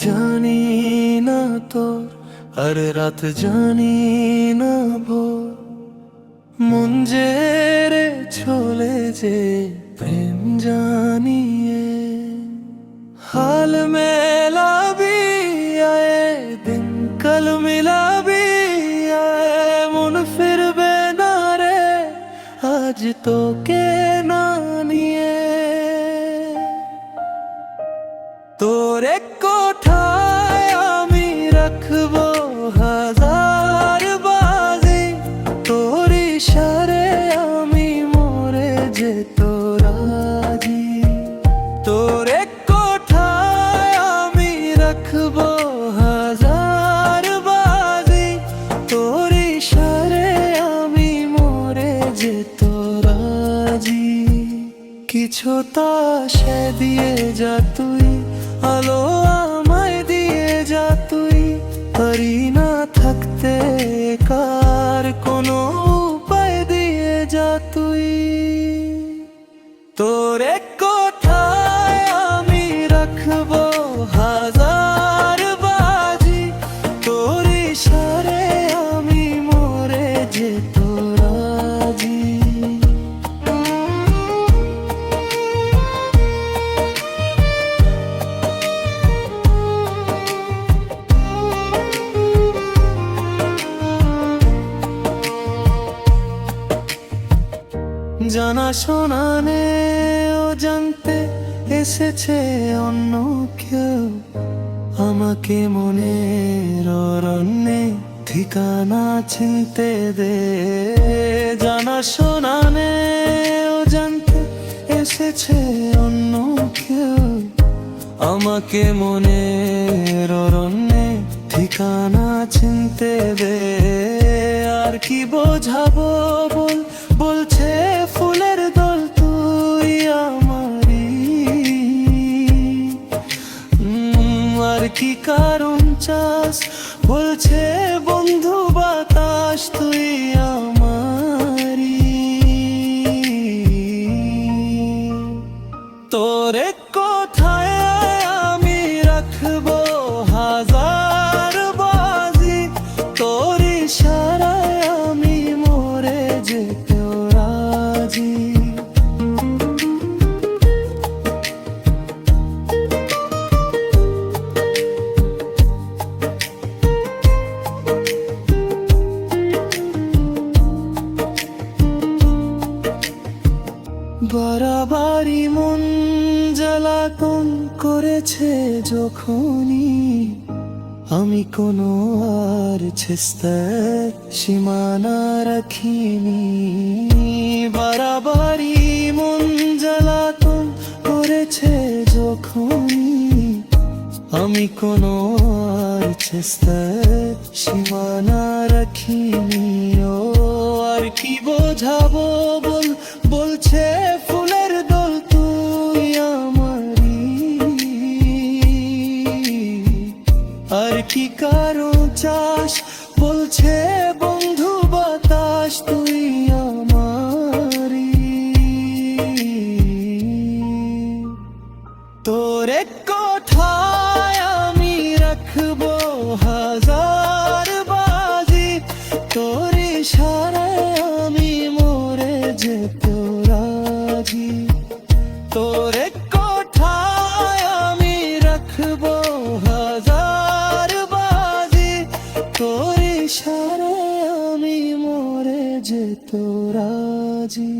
জানি না তোর আর রাত জানি না ভোর, মন যে রে চলে যে প্রেম জানিয়ে। হাল মেলাবি আয়ে দিন কাল মিলাবি আয়ে, মন ফিরবে না রে আজ তোকে না নিয়ে। তোর এক কোঠায় আমি রাখবো হাজার বাজি, তোর ইশারে আমি মরে যেত রাজি। তোর এক কোঠায় আমি রাখবো হাজার বাজি, তোর ইশারে আমি মরে যেত রাজি। কিছু তা সে দিয়ে যা তুই, আলো আমায় দিয়ে যা তুই, পারি না থাকতে কার কোনো উপায় দিয়ে যা তুই। তোর এক কোঠায় আমি রাখবো হাজার বাজি, তোর ইশারে আমি মরে যেত রাজি। জানা শোনা নে ও জানতে এসেছে অন্য কেউ, আমাকে মনের অরণ্যে ঠিকানা চিনতে দে। জানা শোনা নে ও জানতে এসেছে অন্য কেউ, আমাকে মনের অরণ্যে ঠিকানা চিনতে দে। আর কি বোঝাবো বল, বলছে ফুলের দল তুই আমারি। আর কি কারণ চাস, বলছে বন্ধু বাতাস তুই আমারি। তোর এক কোথায় আমি রাখবো হাজার বাজি, তোর ইশারায় আমি মরে যেতে রাজি। বাড়াবাড়ি মন জ্বালাতন করেছে যখনই, আমি কোনো আর ছেস্তার সীমানা রাখিনি। বাড়াবাড়ি মন জ্বালাতন করেছে যখনই, আমি কোনো আর ছেস্তার সীমানা রাখিনি। ও আর কি বোঝাবো বল, বলছে ফুলের দল তুই আমারি। আর কি কারণ চাস, বলছে বন্ধু বাতাস তুই আমারি। তোর এক কোঠায় আমি রাখবো হাজার বাজি, তোর ইশারায় আমি মরে যেত রাজি। তোর এক কোঠায় আমি রাখবো হাজার বাজি, তোর ইশারায় আমি মরে যেত রাজি।